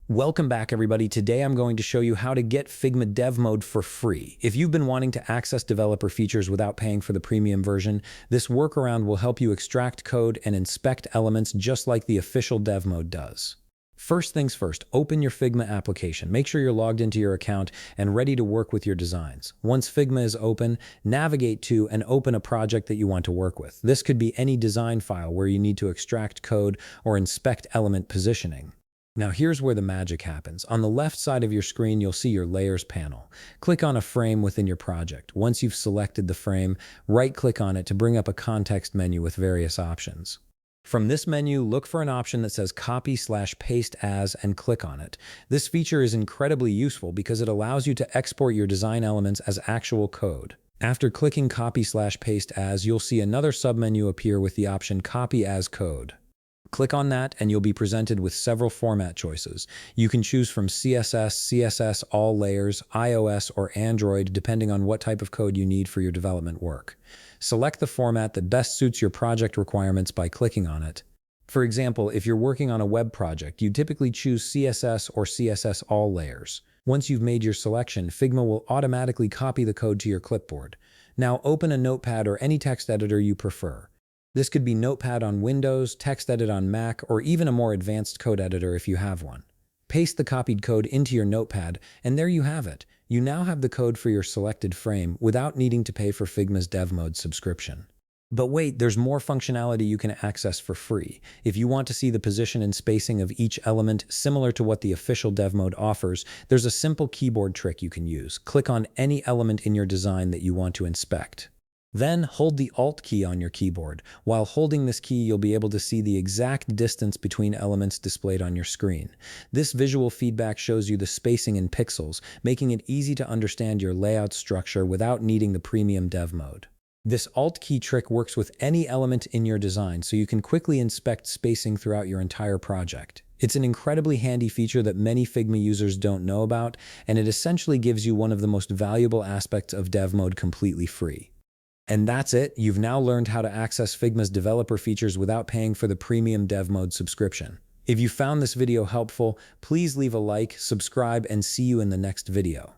Welcome back, everybody. Today I'm going to show you how to get Figma Dev Mode for free. If you've been wanting to access developer features without paying for the premium version, this workaround will help you extract code and inspect elements just like the official Dev Mode does. First things first, open your Figma application. Make sure you're logged into your account and ready to work with your designs. Once Figma is open, navigate to and open a project that you want to work with. This could be any design file where you need to extract code or inspect element positioning. Now here's where the magic happens. On the left side of your screen, you'll see your Layers panel. Click on a frame within your project. Once you've selected the frame, right-click on it to bring up a context menu with various options. From this menu, look for an option that says Copy/Paste As and click on it. This feature is incredibly useful because it allows you to export your design elements as actual code. After clicking Copy/Paste As, you'll see another submenu appear with the option Copy as Code. Click on that and you'll be presented with several format choices. You can choose from CSS, CSS, all layers, iOS, or Android, depending on what type of code you need for your development work. Select the format that best suits your project requirements by clicking on it. For example, if you're working on a web project, you typically choose CSS or CSS all layers. Once you've made your selection, Figma will automatically copy the code to your clipboard. Now open a notepad or any text editor you prefer. This could be Notepad on Windows, TextEdit on Mac, or even a more advanced code editor if you have one. Paste the copied code into your notepad, and there you have it. You now have the code for your selected frame without needing to pay for Figma's Dev Mode subscription. But wait, there's more functionality you can access for free. If you want to see the position and spacing of each element similar to what the official Dev Mode offers, there's a simple keyboard trick you can use. Click on any element in your design that you want to inspect. Then hold the Alt key on your keyboard. While holding this key, you'll be able to see the exact distance between elements displayed on your screen. This visual feedback shows you the spacing in pixels, making it easy to understand your layout structure without needing the premium Dev Mode. This Alt key trick works with any element in your design, so you can quickly inspect spacing throughout your entire project. It's an incredibly handy feature that many Figma users don't know about, and it essentially gives you one of the most valuable aspects of Dev Mode completely free. And that's it. You've now learned how to access Figma's developer features without paying for the premium Dev Mode subscription. If you found this video helpful, please leave a like, subscribe, and see you in the next video.